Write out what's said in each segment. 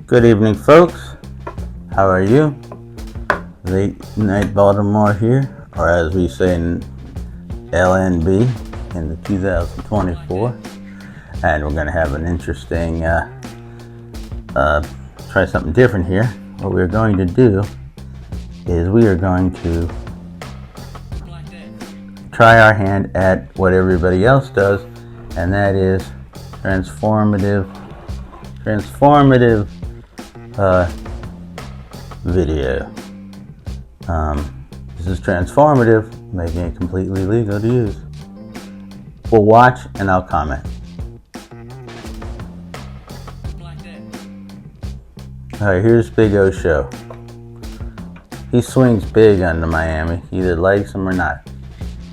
Good evening, folks. How are you? Late night Baltimore here, or as we say in LNB in the 2024. And we're going to have an interesting, try something different here. What we're going to do is we are going to try our hand at what everybody else does, and that is transformative video. This is transformative, making it completely legal to use. We'll watch and I'll comment. Alright, here's Big O's show. He swings big on the Miami. He either likes him or not.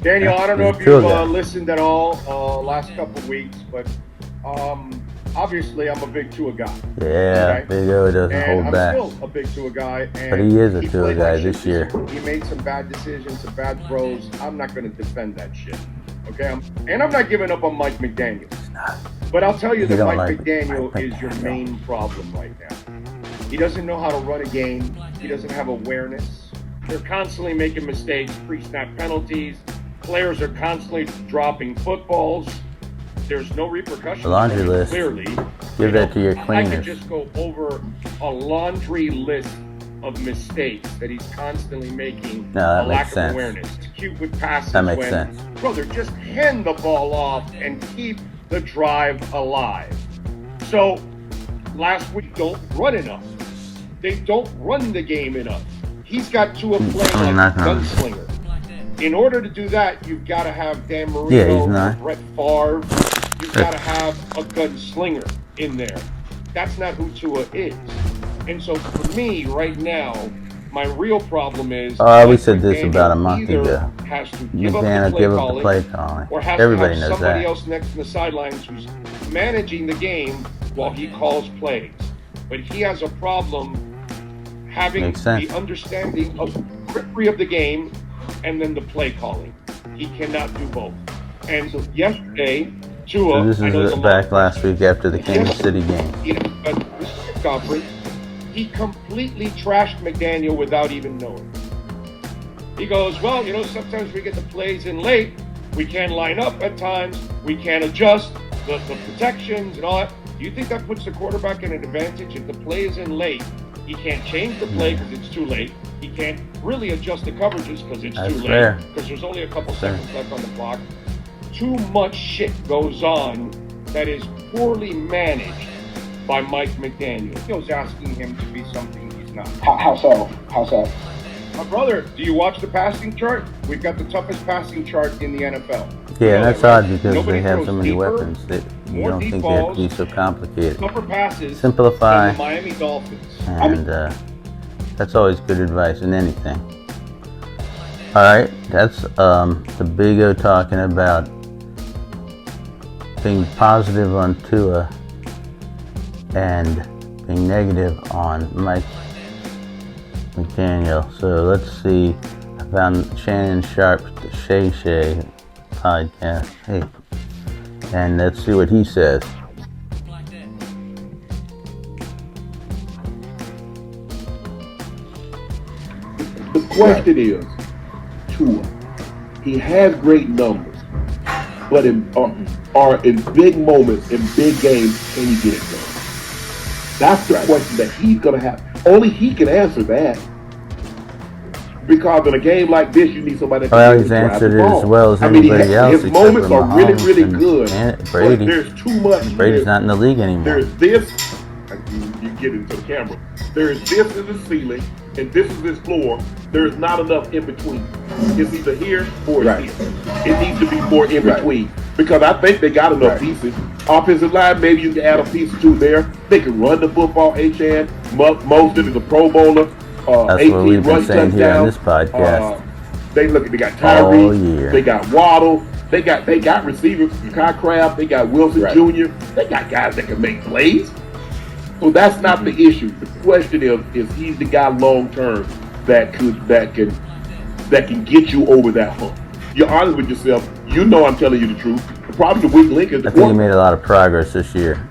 Daniel, I don't know if you've listened at all last couple of weeks, but obviously I'm a big Tua guy. Yeah, okay? Big O doesn't hold back. I'm still a big Tua guy. But he is a Tua guy this year. He made some bad decisions, some bad throws. I'm not going to defend that shit. Okay? I'm not giving up on Mike McDaniel. He's not. But I'll tell you that Mike McDaniel is your main problem right now. He doesn't know how to run a game. He doesn't have awareness. They're constantly making mistakes, pre-snap penalties. Players are constantly dropping footballs. There's no repercussions. The laundry list. Clearly. Give that to your cleaners. I could just go over a laundry list of mistakes that he's constantly making. No, that makes makes sense. sense. Awareness. It's cute with passes. That makes sense. Brother, just hand the ball off and keep the drive alive. So, last week, don't run enough. They don't run the game enough. He's got Tua playing like a gunslinger. In order to do that, you've got to have Dan Marino, Brett Favre. You've got to have a gunslinger in there. That's not who Tua is. And so for me, right now, my real problem is... we said this about a month ago. Has to give up the play calling. Or has Everybody to have knows somebody that. else next to the sidelines who's managing the game while he calls plays. But he has a problem having the understanding of the periphery of the game and then the play calling. He cannot do both. And so yesterday, Tua... So this is back last week after the Kansas City game. Conference, he completely trashed McDaniel without even knowing. He goes, well, sometimes we get the plays in late. We can't line up at times. We can't adjust the protections and all that. Do you think that puts the quarterback in an advantage? If the play is in late, he can't change the play because it's too late. He can't really adjust the coverages because it's too late. Because there's only a couple seconds left on the clock. Too much shit goes on that is poorly managed by Mike McDaniel. He was asking him to be something he's not. How so? How so? My brother, do you watch the passing chart? We've got the toughest passing chart in the NFL. Yeah, that's odd because they have so many weapons that you don't think they have to be so complicated. Tougher passes. Simplify. Than the Miami Dolphins. And that's always good advice in anything. All right, that's the Big O talking about being positive on Tua and being negative on Mike McDaniel. So let's see. I found Shannon Sharp's the Shay Shay podcast. Hey, and let's see what he says. The question is, Tua, he has great numbers, but in big moments, in big games, can he get it done? That's the question that he's going to have. Only he can answer that. Because in a game like this, you need somebody that can he's answered it as well as anybody else. His moments are really, really good. Brady. But there's too much. Brady's not in the league anymore. There's this. You get into the camera. There's this in the ceiling, and this is his floor. There's not enough in between. It's either here or it's here. It needs to be more in between. Because I think they got enough pieces. Offensive line, maybe you can add a piece or two there. They can run the football. Achane, Mostert is a Pro Bowler. That's what we've been saying here on this podcast. They got Tyree. They got Waddle. They got receivers. Kai Kraft. They got Wilson Jr. They got guys that can make plays. So that's not the issue. The question is he's the guy long term that can get you over that hump. You're honest with yourself. You know I'm telling you the truth. The problem, the weak link is I think he made a lot of progress this year.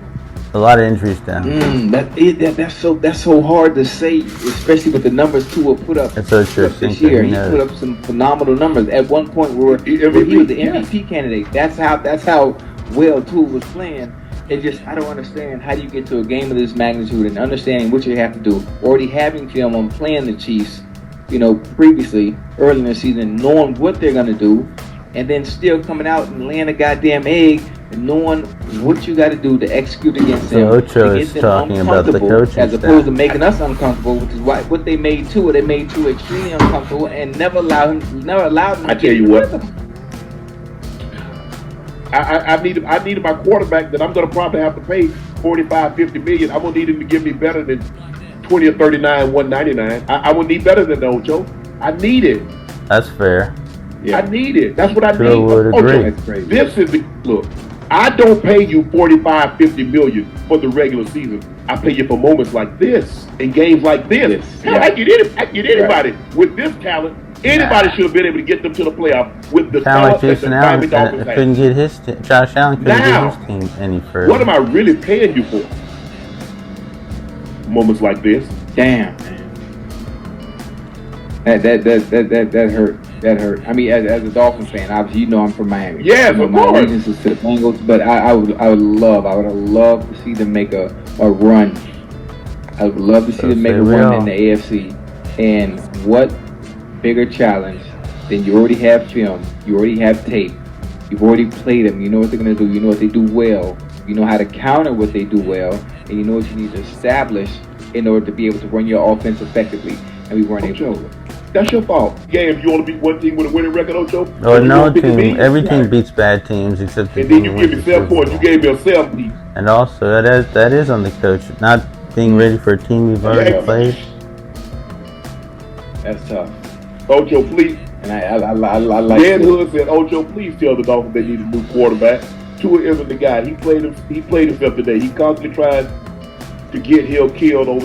A lot of injuries down. That's so hard to say, especially with the numbers Tua put up That's Ocho this Cinco. year. He put up some phenomenal numbers. At one point, where he was the MVP candidate. That's how well Tua was playing. I don't understand how do you get to a game of this magnitude and understanding what you have to do. Already having film on playing the Chiefs, previously early in the season, knowing what they're gonna do, and then still coming out and laying a goddamn egg. And knowing what you got to do to execute against them. So Ocho is talking about the coaching as opposed to making us uncomfortable, which is what they made Tua. They made Tua extremely uncomfortable and never allowed him. I tell you what, I needed my quarterback that I'm going to probably have to pay $45-50 million. I'm going to need him to give me better than 20 or 39, 199. I would need better than Ocho. I need it. That's fair. Yeah. I need it. That's what I need. Ocho, this is the look. I don't pay you $45-50 million for the regular season. I pay you for moments like this and games like this. Hell, I get anybody with this talent. Anybody should have been able to get them to the playoff with the talent that the Miami Dolphins had. Couldn't get his Josh Allen couldn't get his team any further. What am I really paying you for? Moments like this. Damn. That hurt. That hurt. I mean, as a Dolphins fan, obviously, I'm from Miami. Yeah, of my course. allegiance is to the Bengals, but I would have loved to see them make a run. I would love to see them make a run in the AFC. And what bigger challenge than you already have film, you already have tape, you've already played them, you know what they're going to do, you know what they do well, you know how to counter what they do well, and you know what you need to establish in order to be able to run your offense effectively. And we weren't able to. That's your fault. If you want to beat one team with a winning record, Ocho? No team. Every team beats bad teams except the and then you give me 7 points. You gave me a 7 piece. And also, that is on the coach. Not being ready for a team you've already played. That's tough. Ocho, please. And I like Dan Hood said, Ocho, please tell the Dolphins they need a new quarterback. Tua isn't the guy. He played himself today. He constantly tries to get Hill killed over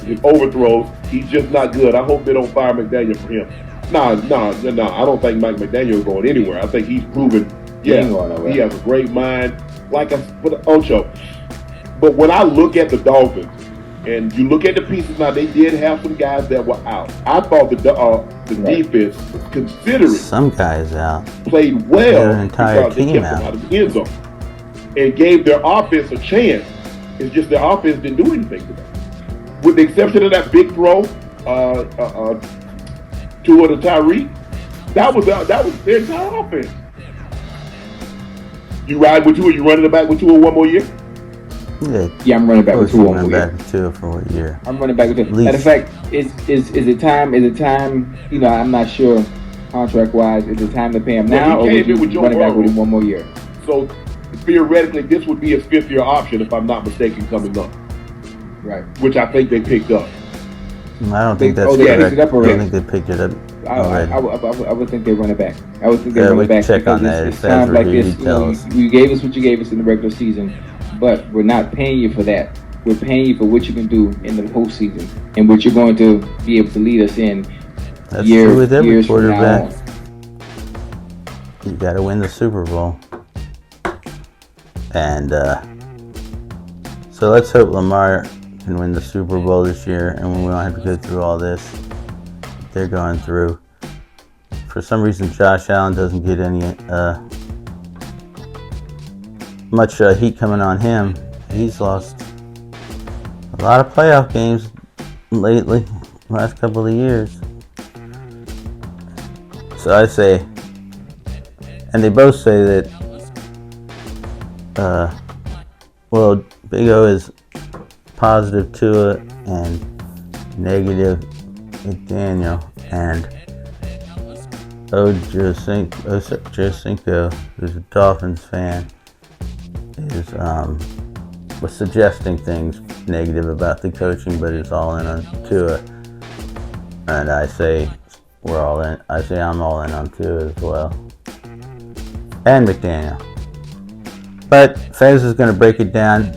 his overthrows. He's just not good. I hope they don't fire McDaniel for him. Nah. I don't think Mike McDaniel is going anywhere. I think he's proven, he has a great mind. Like I said, Ocho. But when I look at the Dolphins, and you look at the pieces now, they did have some guys that were out. I thought the defense, considering some guys out, played well their entire because they team kept them out of the end zone and gave their offense a chance. It's just their offense didn't do anything today. With the exception of that big throw to the Tyreek, that was their entire offense. You ride with Tua, you running it back with Tua one more year? Yeah, I'm running back with Tua one more year. Tua for a year. I'm running back with Tua. Matter of fact, is it time? I'm not sure contract wise. Is it time to pay him now, or is he running back with him one more year? So theoretically, this would be his 5th-year option, if I'm not mistaken, coming up. Right. Which I think they picked up. I don't think that's correct. I don't think they picked it up already. I would think they run it back. I would think they run it back. Check on that. It's times like this. You gave us what you gave us in the regular season, but we're not paying you for that. We're paying you for what you can do in the postseason and what you're going to be able to lead us in. That's true with every quarterback. You got to win the Super Bowl. And so let's hope Lamar can win the Super Bowl this year, and we don't have to go through all this they're going through. For some reason, Josh Allen doesn't get any much heat coming on him. He's lost a lot of playoff games lately, last couple of years. So I say, and they both say that Big O is positive Tua and negative McDaniel, and Ocho Cinco, who's a Dolphins fan, is was suggesting things negative about the coaching, but is all in on Tua. And I say we're all in. I say I'm all in on Tua as well, and McDaniel. But Fez is going to break it down.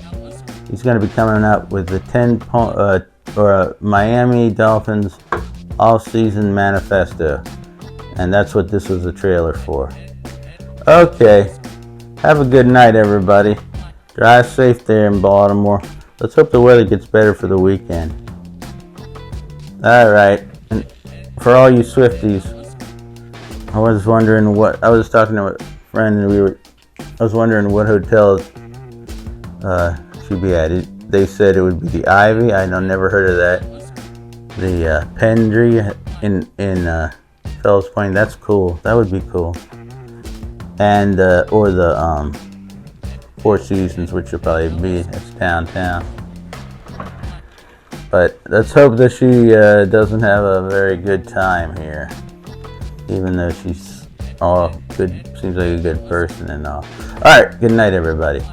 He's going to be coming up with the Miami Dolphins all-season manifesto, and that's what this was a trailer for. Okay, have a good night, everybody. Drive safe there in Baltimore. Let's hope the weather gets better for the weekend. All right, and for all you Swifties, I was wondering what I was talking to a friend, and I was wondering what hotel she'd be at. They said it would be the Ivy. I never heard of that. The Pendry in Fells Point. That's cool. That would be cool. And or the Four Seasons, which will probably be that's downtown. But let's hope that she doesn't have a very good time here, even though she's all good, seems like a good person and all. All right, good night, everybody.